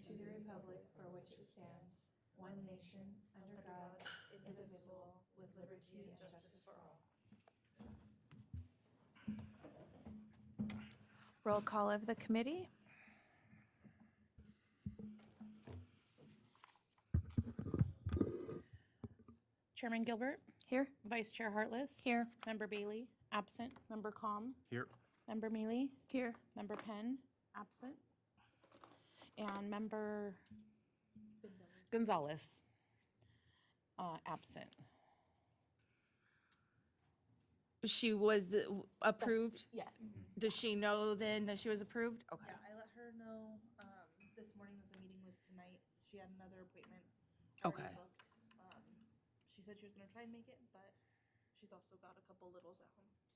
to the republic for which it stands, one nation, under God, indivisible, with liberty and justice for all. Roll call of the committee. Chairman Gilbert, Here. Vice Chair Hartless. Here. Member Bailey, absent. Member Calm, Here. Member Mealy, Here. Member Penn, absent. And Member Gonzalez, absent. She was approved? Yes. Does she know then that she was approved? Okay. Yeah, I let her know this morning that the meeting was tonight. She had another appointment Okay. already booked. She said she was gonna try and make it, but she's also got a couple littles at home, so.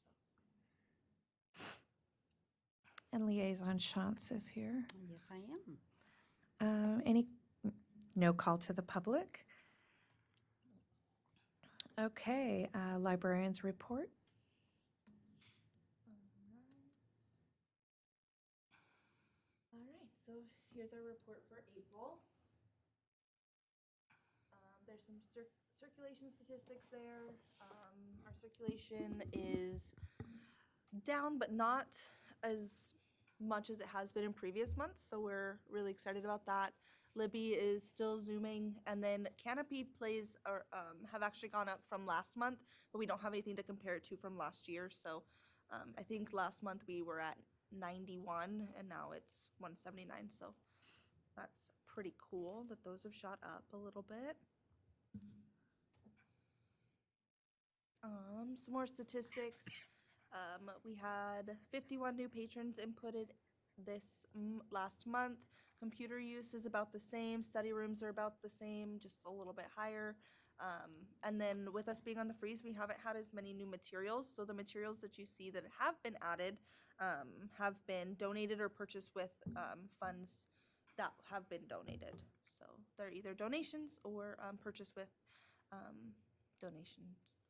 And Liaison Shantz is here. Yes, I am. No call to the public. Okay, librarians report. All right, so here's our report for April. There's some circulation statistics there. Our circulation is down, but not as much as it has been in previous months, so we're really excited about that. Libby is still zooming, and then Canopy plays have actually gone up from last month, but we don't have anything to compare it to from last year. So I think last month we were at 91, and now it's 179. So that's pretty cool that those have shot up a little bit. Some more statistics. We had 51 new patrons inputted this last month. Computer use is about the same. Study rooms are about the same, just a little bit higher. And then with us being on the freeze, we haven't had as many new materials. So the materials that you see that have been added have been donated or purchased with funds that have been donated. So they're either donations or purchased with donation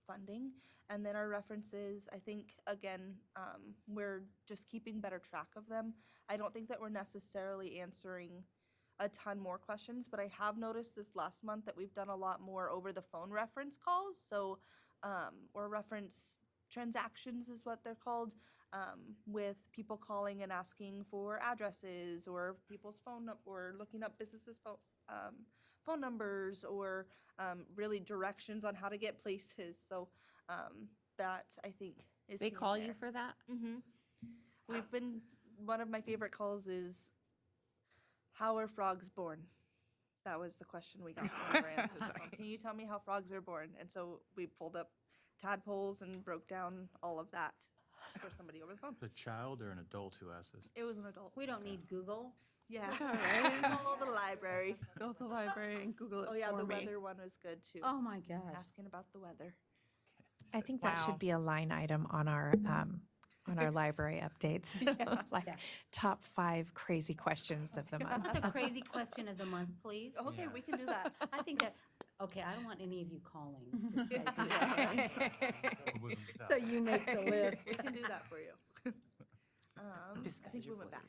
funding. And then our references, I think, again, we're just keeping better track of them. I don't think that we're necessarily answering a ton more questions, but I have noticed this last month that we've done a lot more over the phone reference calls. So, or reference transactions is what they're called, with people calling and asking for addresses or people's or looking up businesses' phone numbers or really directions on how to get places. So that I think is They seen call there. you for that? We've been, one of my favorite calls is, how are frogs born? That was the question we got when we answered the phone. Can you tell me how frogs are born? And so we pulled up tadpoles and broke down all of that for somebody over the phone. A child or an adult who asked this? It was an adult. We don't need Google. Yeah. right. Call the library. Go to the library and Google it Oh yeah, for the me. weather one was good too. Oh my gosh. Asking about the weather. I think that Wow. should be a line item on our library updates. Like Yeah. top 5 crazy questions of the month. The crazy question of the month, please. Okay, Yeah. we can do that. I think that, okay, I don't want any of you calling. this guy's here. So you make the list. We can do that for you. I think we went back.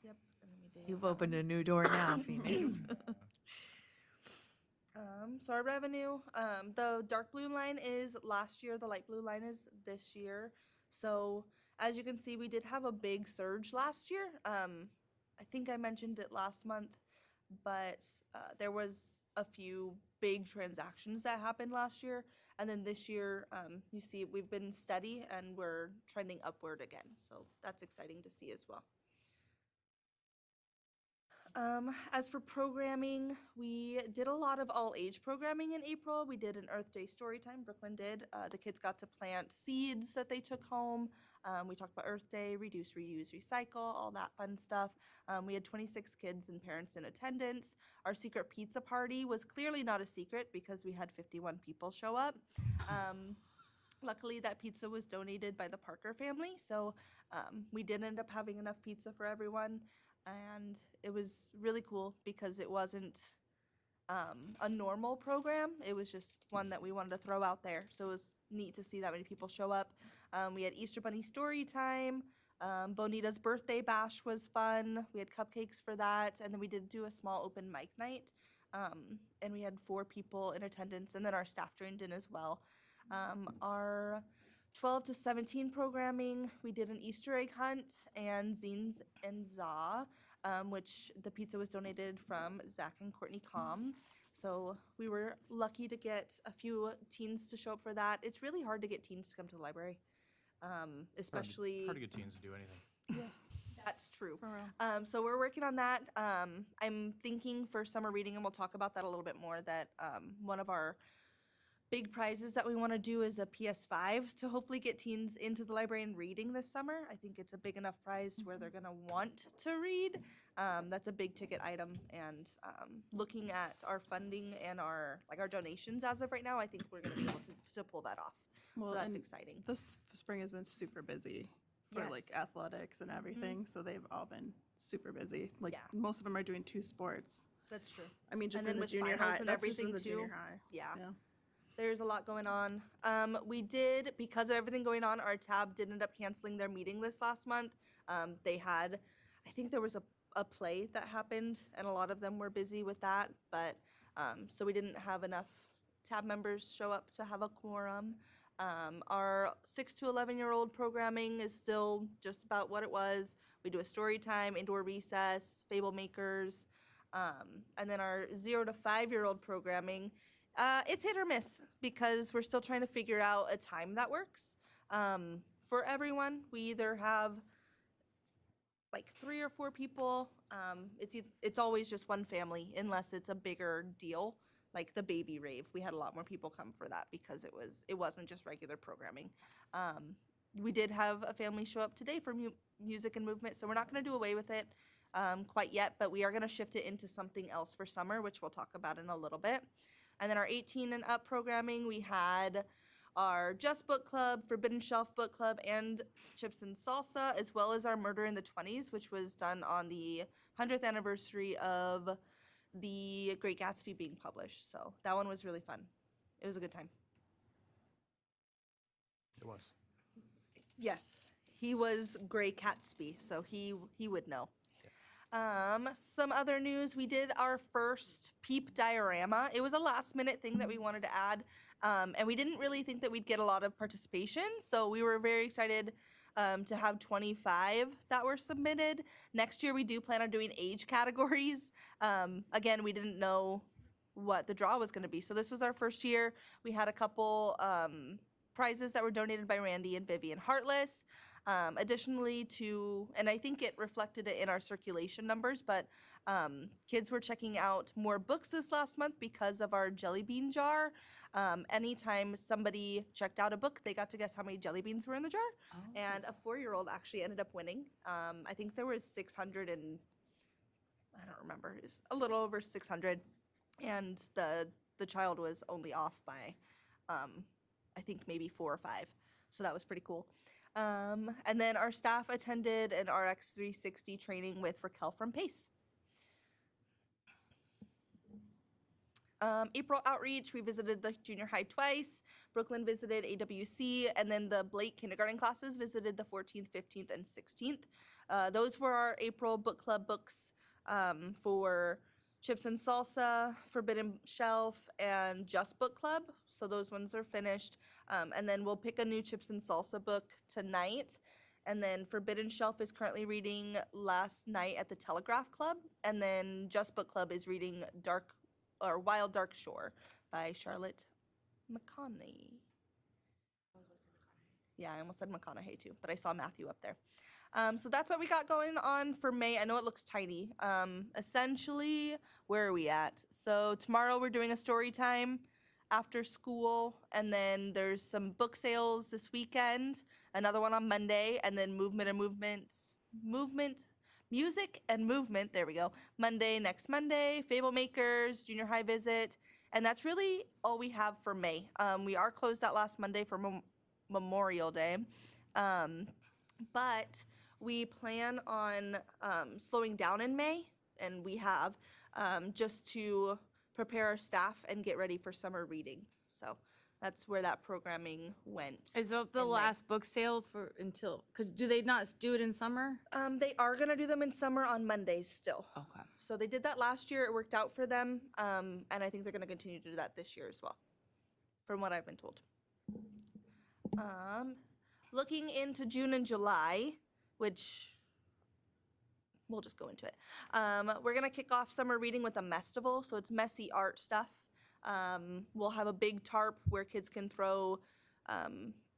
Yep. And then we did. You've opened a new door now, Phoenix. So our revenue, the dark blue line is last year, the light blue line is this year. So as you can see, we did have a big surge last year. I think I mentioned it last month, but there was a few big transactions that happened last year. And then this year, you see we've been steady and we're trending upward again. So that's exciting to see as well. As for programming, we did a lot of all age programming in April. We did an Earth Day story time. Brooklyn did. The kids got to plant seeds that they took home. We talked about Earth Day, reduce, reuse, recycle, all that fun stuff. We had 26 kids and parents in attendance. Our secret pizza party was clearly not a secret because we had 51 people show up. Luckily, that pizza was donated by the Parker family, so we did end up having enough pizza for everyone. And it was really cool because it wasn't a normal program. It was just one that we wanted to throw out there. So it was neat to see that many people show up. We had Easter Bunny story time. Bonita's birthday bash was fun. We had cupcakes for that, and then we did do a small open mic night. And we had 4 people in attendance, and then our staff joined in as well. Our 12 to 17 programming, we did an Easter egg hunt and Zines and Za, which the pizza was donated from Zach and Courtney Com. So we were lucky to get a few teens to show up for that. It's really hard to get teens to come to the library, especially. Hard to get teens to do anything. Yes, that's true. For real. So we're working on that. I'm thinking for summer reading, and we'll talk about that a little bit more, that one of our big prizes that we want to do is a PS5 to hopefully get teens into the library and reading this summer. I think it's a big enough prize to where they're going to want to read. That's a big ticket item, and looking at our funding and our donations as of right now, I think we're going to be able to pull that off. Well, so that's and exciting. This spring has been super busy for like Yes. athletics and everything. So they've all been super busy. Like Yeah. most of them are doing 2 sports. That's true. I mean, just then in the with junior finals high. and That's just in everything the junior too. high. Yeah. Yeah. There's a lot going on. We did, because of everything going on, our tab did end up canceling their meeting this last month. They had, I think there was a play that happened, and a lot of them were busy with that. But so we didn't have enough tab members show up to have a quorum. Our 6 to 11-year-old programming is still just about what it was. We do a story time, indoor recess, fable makers, and then our 0 to 5-year-old programming. It's hit or miss because we're still trying to figure out a time that works for everyone. We either have like 3 or 4 people. It's always just one family unless it's a bigger deal, like the baby rave. We had a lot more people come for that because it wasn't just regular programming. We did have a family show up today for music and movement, so we're not going to do away with it quite yet, but we are going to shift it into something else for summer, which we'll talk about in a little bit. And then our 18 and up programming, we had our Just Book Club, Forbidden Shelf Book Club, and Chips and Salsa, as well as our Murder in the 20s, which was done on the 100th anniversary of The Great Gatsby being published. So that one was really fun. It was a good time. It was. Yes, he was Gray Gatsby, so he would know. Some other news, we did our first PEEP diorama. It was a last minute thing that we wanted to add, and we didn't really think that we'd get a lot of participation, so we were very excited to have 25 that were submitted. Next year we do plan on doing age categories. Again, we didn't know what the draw was going to be, so this was our first year. We had a couple prizes that were donated by Randy and Vivian Heartless. Additionally and I think it reflected it in our circulation numbers, but kids were checking out more books this last month because of our jelly bean jar. Anytime somebody checked out a book, they got to guess how many jelly beans were in the jar. Oh. And a 4-year-old actually ended up winning. I think there was 600 and, I don't remember, it was a little over 600. And the child was only off by, I think maybe 4 or 5. So that was pretty cool. And then our staff attended an RX 360 training with Raquel from PACE. April outreach, we visited the junior high twice. Brooklyn visited AWC, and then the Blake kindergarten classes visited the 14th, 15th, and 16th. Those were our April book club books for Chips and Salsa, Forbidden Shelf, and Just Book Club. So those ones are finished. And then we'll pick a new Chips and Salsa book tonight. And then Forbidden Shelf is currently reading Last Night at the Telegraph Club. And then Just Book Club is reading Wild Dark Shore by Charlotte McConaughey. Yeah, I almost said McConaughey too, but I saw Matthew up there. So that's what we got going on for May. I know it looks tiny. Essentially, where are we at? So tomorrow we're doing a story time after school, and then there's some book sales this weekend, another one on Monday, and then music and movement, there we go, next Monday, Fable Makers, junior high visit, and that's really all we have for May. We are closed that last Monday for Memorial Day, but we plan on slowing down in May, and we have, just to prepare our staff and get ready for summer reading. So That's where that programming went. Is that the in May. last book sale for until? Because do they not do it in summer? They are gonna do them in summer on Mondays still. Okay. So they did that last year. It worked out for them, and I think they're gonna continue to do that this year as well, from what I've been told. Looking into June and July, which we'll just go into it. We're gonna kick off summer reading with a Mestival, so it's messy art stuff. We'll have a big tarp where kids can throw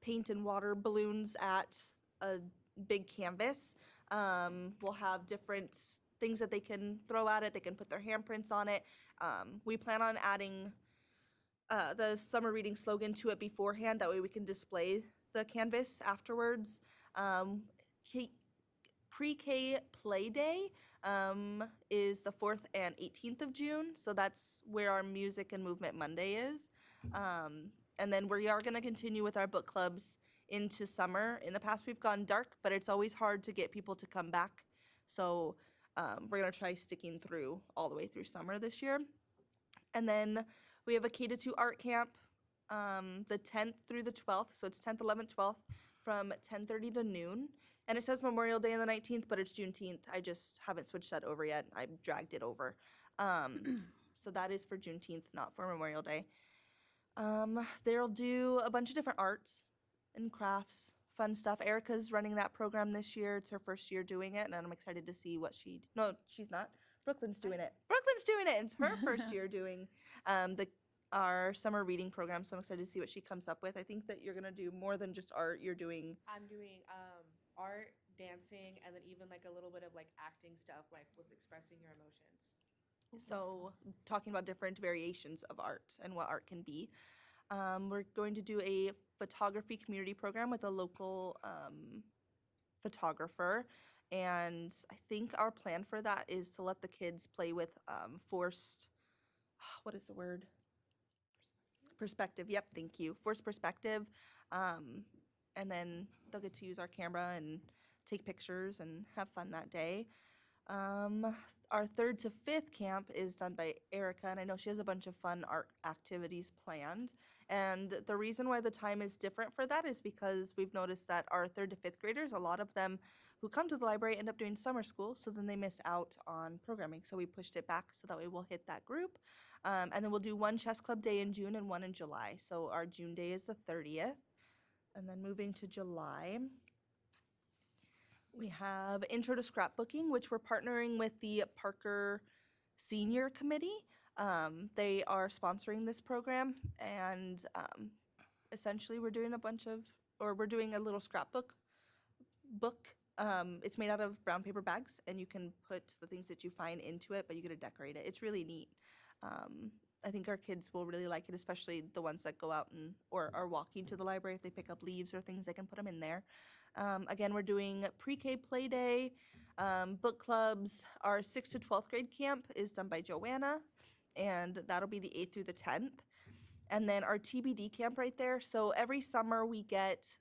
paint and water balloons at a big canvas. We'll have different things that they can throw at it. They can put their handprints on it. We plan on adding the summer reading slogan to it beforehand. That way we can display the canvas afterwards. Pre-K Play Day is the 4th and 18th of June, so that's where our Music and Movement Monday is. And then we are going to continue with our book clubs into summer. In the past, we've gone dark, but it's always hard to get people to come back. So we're going to try sticking through all the way through summer this year. And then we have a K-2 art camp the 10th through the 12th. So it's 10th, 11th, 12th from 10:30 to noon. And it says Memorial Day on the 19th, but it's Juneteenth. I just haven't switched that over yet. I dragged it over. So that is for Juneteenth, not for Memorial Day. They'll do a bunch of different arts and crafts, fun stuff. Erica's running that program this year. It's her first year doing it, and I'm excited to see what no, she's not. Brooklyn's doing it. Brooklyn's doing it. It's her first year doing our summer reading program, so I'm excited to see what she comes up with. I think that you're going to do more than just art. You're doing I'm doing art, dancing, and then even like a little bit of like acting stuff, like with expressing your emotions. So talking about different variations of art and what art can be. We're going to do a photography community program with a local photographer. And I think our plan for that is to let the kids play with forced, what is the word? Perspective. Yep, thank you. Forced perspective. And then they'll get to use our camera and take pictures and have fun that day. Our 3rd to 5th camp is done by Erica, and I know she has a bunch of fun art activities planned. And the reason why the time is different for that is because we've noticed that our 3rd to 5th graders, a lot of them who come to the library end up doing summer school, so then they miss out on programming. So we pushed it back so that way we'll hit that group. And then we'll do one chess club day in June and one in July. So our June day is the 30th. And then moving to July, we have Intro to Scrapbooking, which we're partnering with the Parker Senior Committee. They are sponsoring this program, and essentially we're doing a little scrapbook book. It's made out of brown paper bags, and you can put the things that you find into it, but you get to decorate it. It's really neat. I think our kids will really like it, especially the ones that go out or are walking to the library. If they pick up leaves or things, they can put them in there. Again, we're doing Pre-K Play Day, book clubs. Our 6th to 12th grade camp is done by Joanna, and that'll be the 8th through the 10th. And then our TBD camp right there. So every summer we get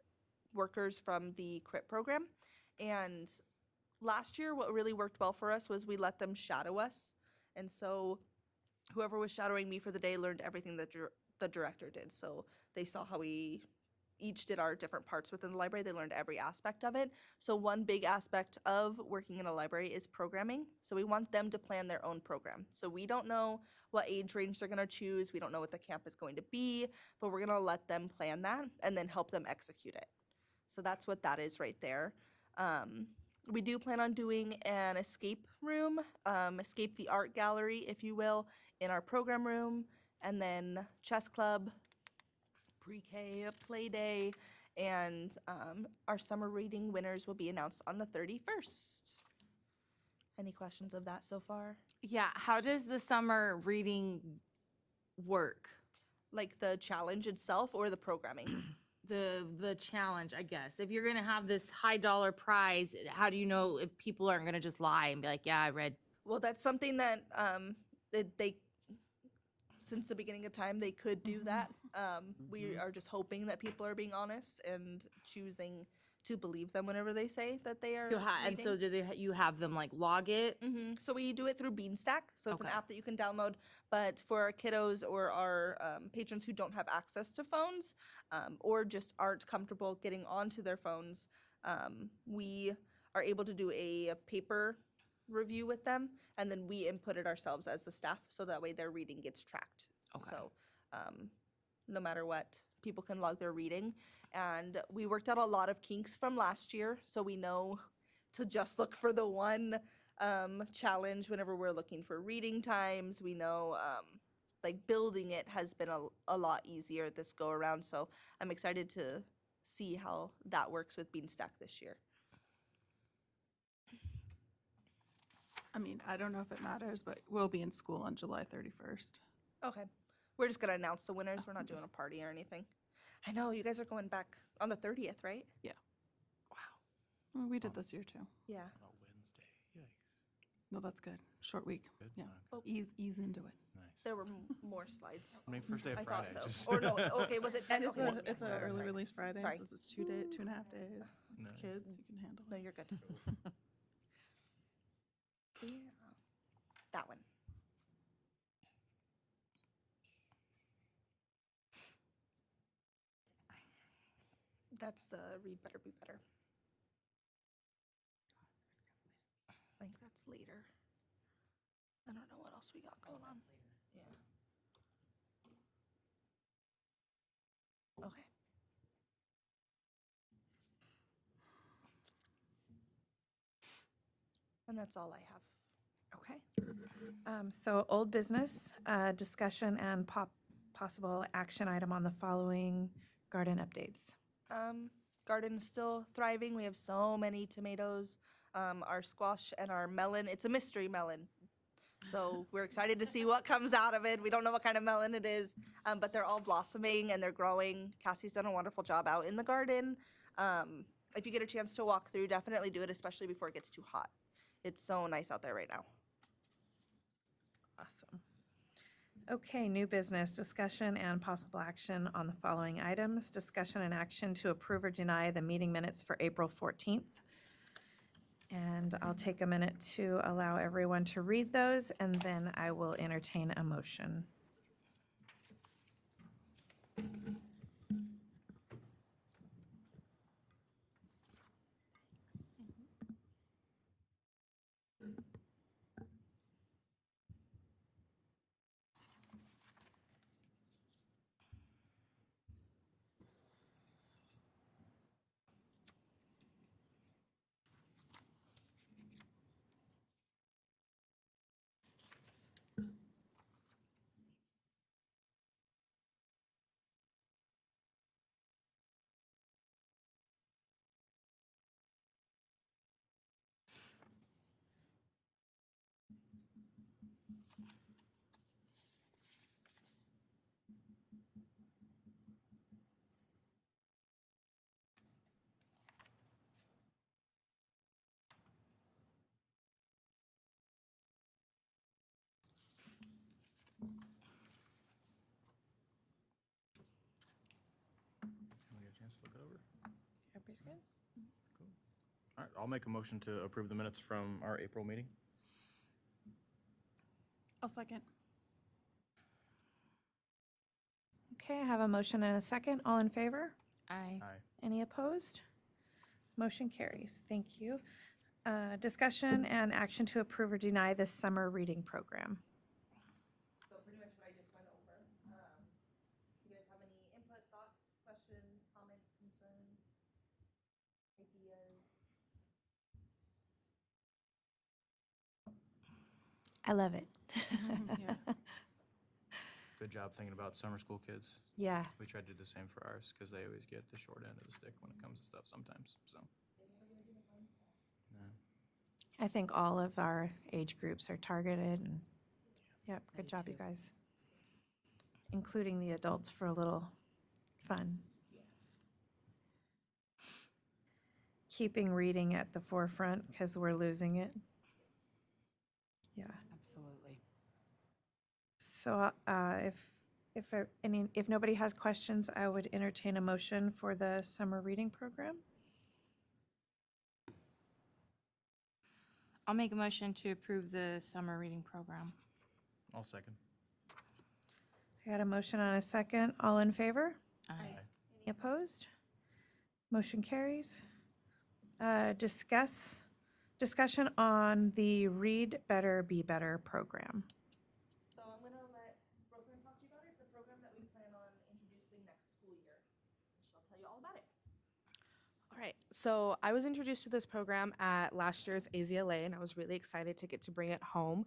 workers from the CRIP program. And last year, what really worked well for us was we let them shadow us. And so whoever was shadowing me for the day learned everything that the director did. So they saw how we each did our different parts within the library. They learned every aspect of it. So one big aspect of working in a library is programming. So we want them to plan their own program. So we don't know what age range they're going to choose. We don't know what the camp is going to be, but we're going to let them plan that and then help them execute it. So that's what that is right there. We do plan on doing an escape room, escape the art gallery, if you will, in our program room, and then chess club, Pre-K Play Day, and our summer reading winners will be announced on the 31st. Any questions of that so far? Yeah, how does the summer reading work? Like the challenge itself or the programming? The challenge, I guess. If you're gonna have this high dollar prize, how do you know if people aren't gonna just lie and be like, yeah, I read? Well, that's something that they since the beginning of time, they could do that. We are just hoping that people are being honest and choosing to believe them whenever they say that they are And so reading. you have them like log it? So we do it through Beanstack. So it's an Okay. app that you can download. But for our kiddos or our patrons who don't have access to phones or just aren't comfortable getting onto their phones, we are able to do a paper review with them, and then we input it ourselves as the staff, so that way their reading gets tracked. Okay. So no matter what, people can log their reading. And we worked out a lot of kinks from last year, so we know to just look for the one challenge whenever we're looking for reading times. We know like building it has been a lot easier this go around, so I'm excited to see how that works with Beanstack this year. I mean, I don't know if it matters, but we'll be in school on July 31st. Okay. We're just gonna announce the winners. We're not doing a party or anything. I know, you guys are going back on the 30th, right? Well, we did this year too. Yeah. On a Wednesday. Yikes. No, that's good. Short week. Good. Yeah. Okay, Ease into it. nice. There were more slides. I mean, first day of I Friday. thought so. just- Or no, okay, was it 10? And it's Okay, a yeah, it's an whatever, early sorry. release Friday, Sorry. so it's just 2.5 days. Nice. Kids, you can handle No, it. you're good. Yeah. That one. That's the read better, be better. I think that's later. I don't know what else we got going on. Yeah. Okay. And that's all I have. Okay. So old business, discussion and possible action item on the following garden updates. Garden's still thriving. We have so many tomatoes. Our squash and our melon, it's a mystery melon. So we're excited to see what comes out of it. We don't know what kind of melon it is, but they're all blossoming and they're growing. Cassie's done a wonderful job out in the garden. If you get a chance to walk through, definitely do it, especially before it gets too hot. It's so nice out there right now. Awesome. Okay, new business, discussion and possible action on the following items. Discussion and action to approve or deny the meeting minutes for April 14th. And I'll take a minute to allow everyone to read those, and then I will entertain a motion. Can we get a chance to look it over? Everybody's good? All right, I'll make a motion to approve the minutes from our April meeting. I'll second. Okay, I have a motion and a second. All in favor? Aye. Aye. Any opposed? Motion carries. Thank you. Discussion and action to approve or deny this summer reading program. So pretty much what I just went over. You guys have any input, thoughts, questions, comments, concerns, ideas? I love it. Yeah. Good job thinking about summer school kids. Yeah, We try to do the same for ours because they always get the short end of the stick when it comes to stuff sometimes, so. No. I think all of our age groups are targeted and, yep, good job, you guys. Including the adults for a little fun. Keeping reading at the forefront because we're losing it. Yeah. Absolutely. So if nobody has questions, I would entertain a motion for the summer reading program. I'll make a motion to approve the summer reading program. I'll second. I got a motion and a second. All in favor? Aye. Any opposed? Motion carries. Discussion on the Read Better, Be Better program. So I'm gonna let Brooklyn talk to you about it. It's a program that we plan on introducing next school year. She'll tell you all about it. All right, so I was introduced to this program at last year's AZLA, and I was really excited to get to bring it home.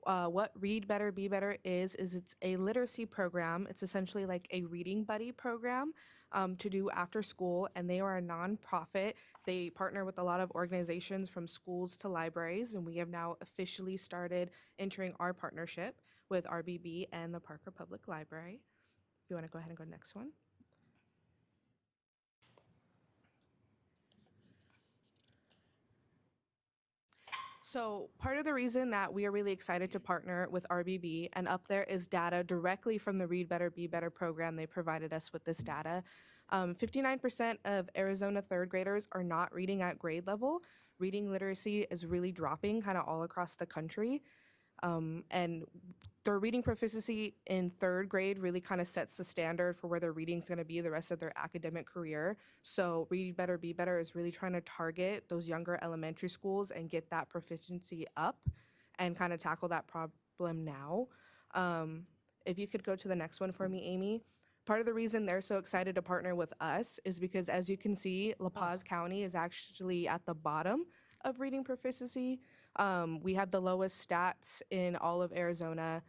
What Read Better, Be Better is it's a literacy program. It's essentially like a reading buddy program to do after school, and they are a nonprofit. They partner with a lot of organizations from schools to libraries, and we have now officially started entering our partnership with RBB and the Parker Public Library. If you want to go ahead and go to the next one. So part of the reason that we are really excited to partner with RBB, and up there is data directly from the Read Better, Be Better program. They provided us with this data. 59% of Arizona third graders are not reading at grade level. Reading literacy is really dropping kind of all across the country. And their reading proficiency in third grade really kind of sets the standard for where their reading's going to be the rest of their academic career. So Read Better, Be Better is really trying to target those younger elementary schools and get that proficiency up and kind of tackle that problem now. If you could go to the next one for me, Amy. Part of the reason they're so excited to partner with us is because, as you can see, La Paz County is actually at the bottom of reading proficiency. We have the lowest stats in all of Arizona.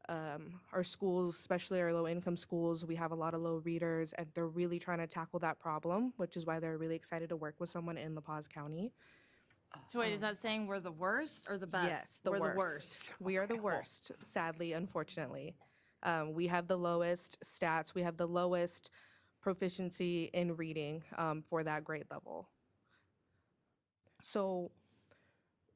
Our schools, especially our low-income schools, we have a lot of low readers, and they're really trying to tackle that problem, which is why they're really excited to work with someone in La Paz County. So wait, is that saying we're the worst or the best? Yes, We're worst. the worst. We are the worst, sadly, unfortunately. We have the lowest stats. We have the lowest proficiency in reading for that grade level. So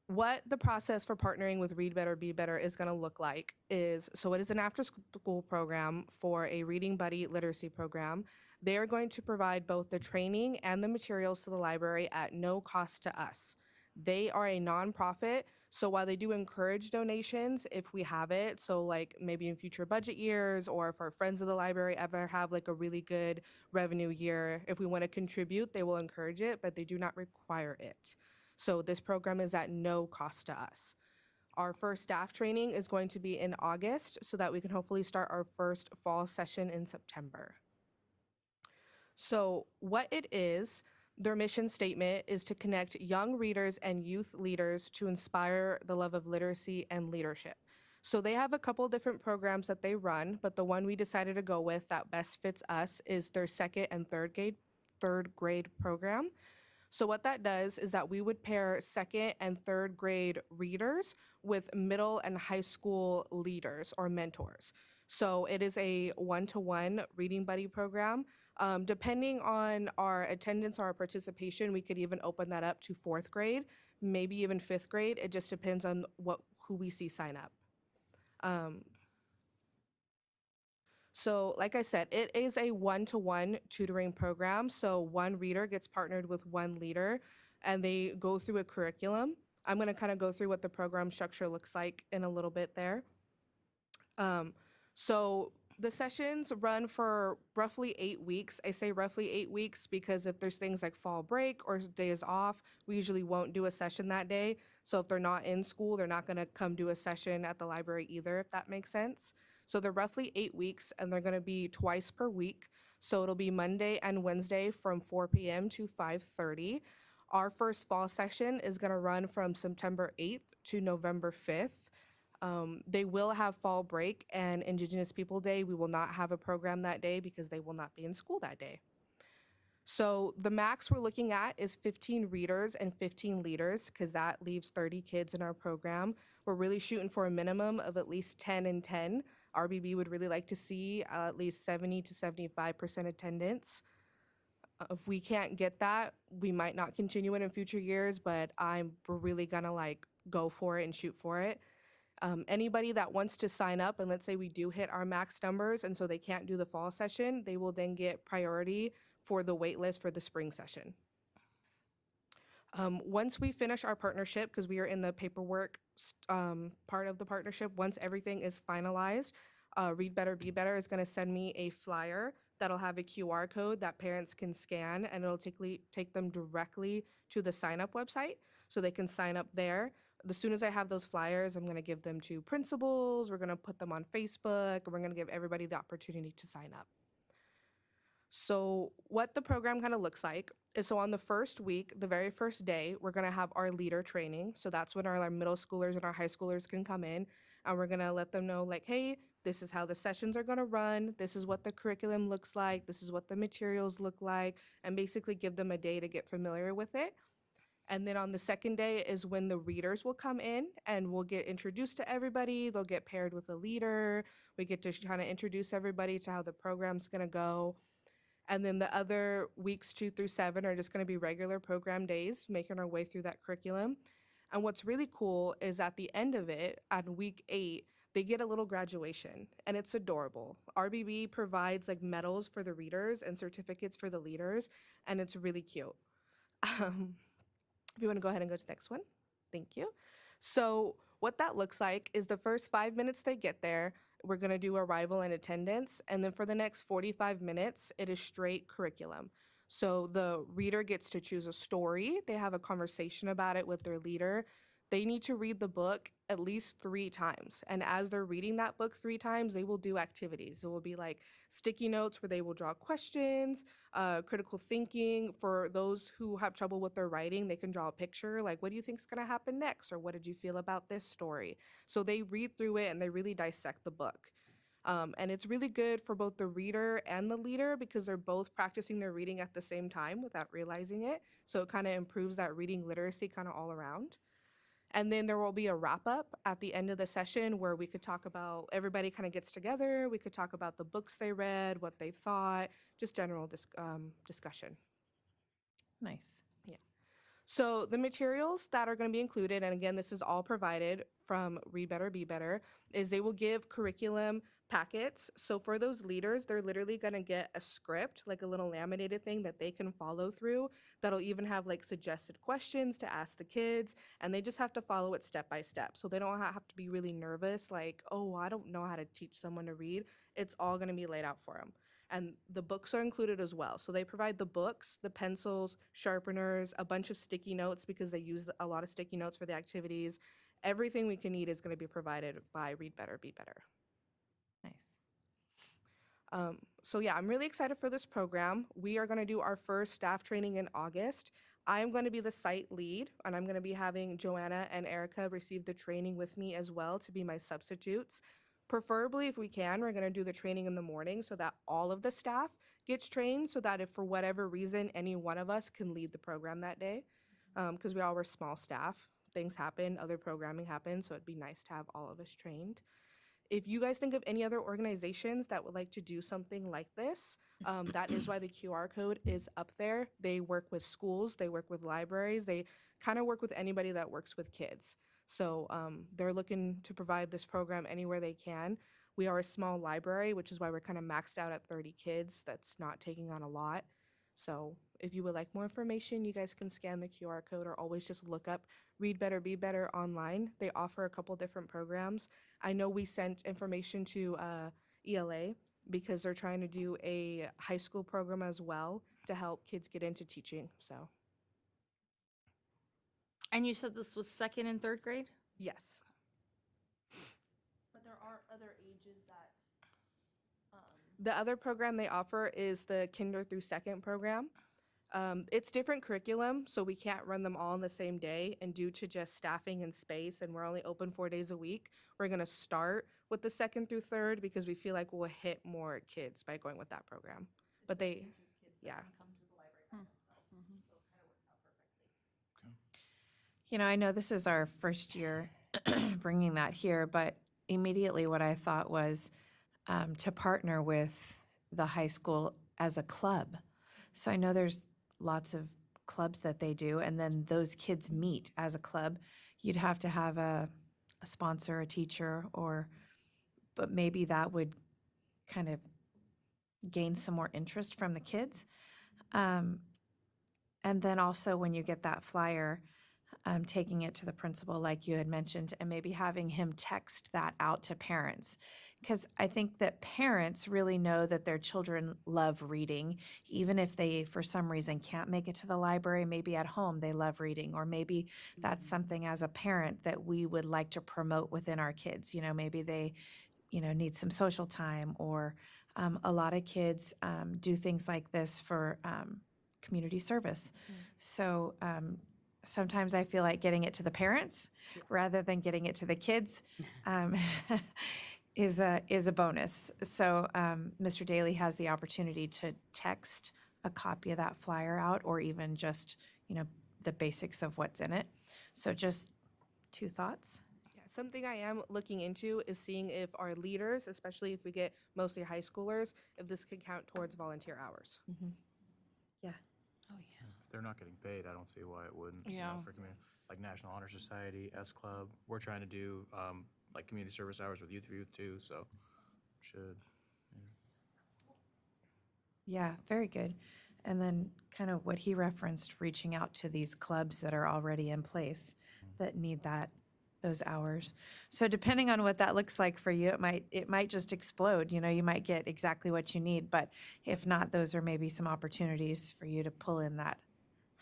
what the process for partnering with Read Better, Be Better is going to look like is, so it is an after-school program for a reading buddy literacy program. They are going to provide both the training and the materials to the library at no cost to us. They are a nonprofit, so while they do encourage donations if we have it, so like maybe in future budget years, or if our friends of the library ever have like a really good revenue year, if we want to contribute, they will encourage it, but they do not require it. So this program is at no cost to us. Our first staff training is going to be in August so that we can hopefully start our first fall session in September. So what it is, their mission statement is to connect young readers and youth leaders to inspire the love of literacy and leadership. So they have a couple different programs that they run, but the one we decided to go with that best fits us is their second and third grade program. So what that does is that we would pair second and third grade readers with middle and high school leaders or mentors. So it is a one-to-one reading buddy program. Depending on our attendance or our participation, we could even open that up to fourth grade, maybe even fifth grade. It just depends on who we see sign up. So like I said, it is a one-to-one tutoring program. So one reader gets partnered with one leader and they go through a curriculum. I'm going to kind of go through what the program structure looks like in a little bit there. So the sessions run for roughly 8 weeks. I say roughly 8 weeks because if there's things like fall break or days off, we usually won't do a session that day. So if they're not in school, they're not going to come do a session at the library either, if that makes sense. So they're roughly 8 weeks, and they're going to be twice per week. So it'll be Monday and Wednesday from 4 p.m. to 5:30. Our first fall session is going to run from September 8th to November 5th. They will have fall break and Indigenous People Day. We will not have a program that day because they will not be in school that day. So the max we're looking at is 15 readers and 15 leaders because that leaves 30 kids in our program. We're really shooting for a minimum of at least 10 and 10. RBB would really like to see at least 70 to 75% attendance. If we can't get that, we might not continue it in future years, but I'm really gonna like go for it and shoot for it. Anybody that wants to sign up, and let's say we do hit our max numbers and so they can't do the fall session, they will then get priority for the wait list for the spring session. Once we finish our partnership, because we are in the paperwork part of the partnership, once everything is finalized, Read Better Be Better is going to send me a flyer that'll have a QR code that parents can scan, and it'll take them directly to the sign up website so they can sign up there. As soon as I have those flyers, I'm going to give them to principals. We're going to put them on Facebook, and we're going to give everybody the opportunity to sign up. So what the program kind of looks like is, so on the first week, the very first day, we're going to have our leader training. So that's when our middle schoolers and our high schoolers can come in, and we're going to let them know, like, hey, this is how the sessions are going to run. This is what the curriculum looks like. This is what the materials look like, and basically give them a day to get familiar with it. And then on the second day is when the readers will come in and we'll get introduced to everybody. They'll get paired with a leader. We get to kind of introduce everybody to how the program's going to go. And then the other weeks 2 through 7 are just going to be regular program days, making our way through that curriculum. And what's really cool is at the end of it, on week 8, they get a little graduation, and it's adorable. RBB provides like medals for the readers and certificates for the leaders, and it's really cute. If you want to go ahead and go to the next one. Thank you. So what that looks like is the first 5 minutes they get there, we're going to do arrival and attendance. And then for the next 45 minutes, it is straight curriculum. So the reader gets to choose a story. They have a conversation about it with their leader. They need to read the book at least 3 times. And as they're reading that book 3 times, they will do activities. It will be like sticky notes where they will draw questions, critical thinking. For those who have trouble with their writing, they can draw a picture, like, what do you think is going to happen next? Or what did you feel about this story? So they read through it and they really dissect the book. And it's really good for both the reader and the leader because they're both practicing their reading at the same time without realizing it. So it kind of improves that reading literacy kind of all around. And then there will be a wrap up at the end of the session where we could talk about, everybody kind of gets together. We could talk about the books they read, what they thought, just general discussion. Nice. So the materials that are going to be included, and again, this is all provided from Read Better Be Better, is they will give curriculum packets. So for those leaders, they're literally going to get a script, like a little laminated thing that they can follow through. That'll even have like suggested questions to ask the kids, and they just have to follow it step by step. So they don't have to be really nervous, like, oh, I don't know how to teach someone to read. It's all going to be laid out for them. And the books are included as well. So they provide the books, the pencils, sharpeners, a bunch of sticky notes because they use a lot of sticky notes for the activities. Everything we can need is going to be provided by Read Better, Be Better. Nice. So yeah, I'm really excited for this program. We are going to do our first staff training in August. I am going to be the site lead, and I'm going to be having Joanna and Erica receive the training with me as well to be my substitutes. Preferably, if we can, we're going to do the training in the morning so that all of the staff gets trained, so that if for whatever reason any one of us can lead the program that day, because we all were small staff. Things happen, other programming happens, so it'd be nice to have all of us trained. If you guys think of any other organizations that would like to do something like this, that is why the QR code is up there. They work with schools, they work with libraries, they kind of work with anybody that works with kids. So they're looking to provide this program anywhere they can. We are a small library, which is why we're kind of maxed out at 30 kids. That's not taking on a lot. So if you would like more information, you guys can scan the QR code or always just look up Read Better Be Better online. They offer a couple different programs. I know we sent information to ELA because they're trying to do a high school program as well to help kids get into teaching. So And you said this was 2nd and 3rd grade? yes. But there are other ages that, The other program they offer is the Kinder through 2nd program. It's different curriculum, so we can't run them all on the same day. And due to just staffing and space, and we're only open 4 days a week, we're going to start with the 2nd through 3rd because we feel like we'll hit more kids by going with that program. But they, yeah. You know, I know this is our first year bringing that here, but immediately what I thought was to partner with the high school as a club. So I know there's lots of clubs that they do, and then those kids meet as a club. You'd have to have a sponsor, a teacher, but maybe that would kind of gain some more interest from the kids. And then also when you get that flyer, taking it to the principal, like you had mentioned, and maybe having him text that out to parents. Because I think that parents really know that their children love reading, even if they, for some reason, can't make it to the library. Maybe at home they love reading, or maybe that's something as a parent that we would like to promote within our kids. You know, maybe they, need some social time, or a lot of kids do things like this for community service. So sometimes I feel like getting it to the parents rather than getting it to the kids is a bonus. So Mr. Daly has the opportunity to text a copy of that flyer out, or even just, the basics of what's in it. So just 2 thoughts. Yeah, something I am looking into is seeing if our leaders, especially if we get mostly high schoolers, if this could count towards volunteer hours. Yeah. Oh, yeah. If they're not getting paid, I don't see why it wouldn't. Yeah. For like National Honor Society, S Club, we're trying to do like community service hours with Youth for Youth too, so should. Yeah, very good. And then kind of what he referenced, reaching out to these clubs that are already in place that need those hours. So depending on what that looks like for you, it might just explode. You might get exactly what you need, but if not, those are maybe some opportunities for you to pull in that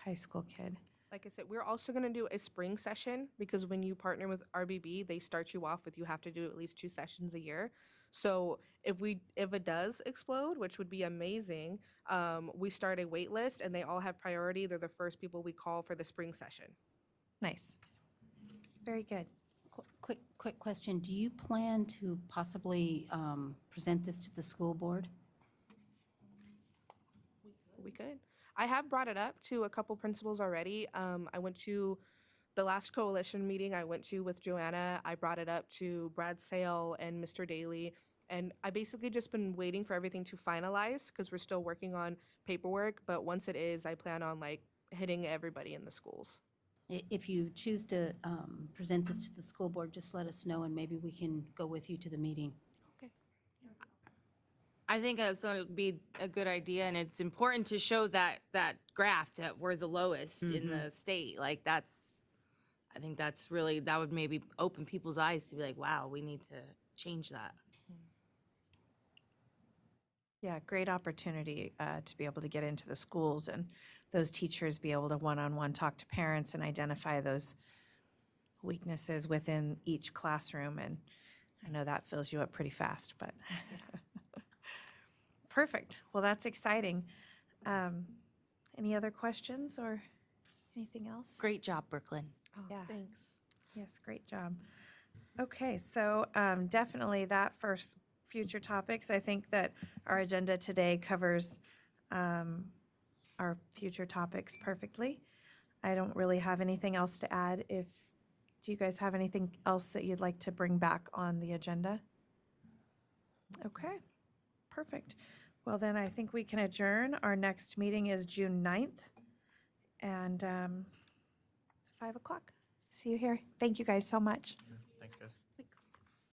high school kid. Like I said, we're also going to do a spring session, because when you partner with RBB, they start you off with you have to do at least 2 sessions a year. So if it does explode, which would be amazing, we start a wait list and they all have priority. They're the first people we call for the spring session. Nice. Very good. Quick question. Do you plan to possibly present this to the school board? We could. I have brought it up to a couple principals already. I went to the last coalition meeting I went to with Joanna. I brought it up to Brad Sale and Mr. Daly. And I basically just been waiting for everything to finalize, because we're still working on paperwork. But once it is, I plan on hitting everybody in the schools. If you choose to present this to the school board, just let us know, and maybe we can go with you to the meeting. Okay. I think that's going to be a good idea, and it's important to show that graph that we're the lowest in the state. I think that's really, that would maybe open people's eyes to be like, wow, we need to change that. Yeah, great opportunity to be able to get into the schools and those teachers be able to one-on-one talk to parents and identify those weaknesses within each classroom. And I know that fills you up pretty fast, but perfect. Well, that's exciting. Any other questions or anything else? Great job, Brooklyn. Oh, Yeah. Thanks. Yes, great job. Okay, so definitely that for future topics. I think that our agenda today covers our future topics perfectly. I don't really have anything else to add. Do you guys have anything else that you'd like to bring back on the agenda? Okay, perfect. Well, then I think we can adjourn. Our next meeting is June 9th and 5 o'clock. See you here. Thank you guys so much. Thanks, guys.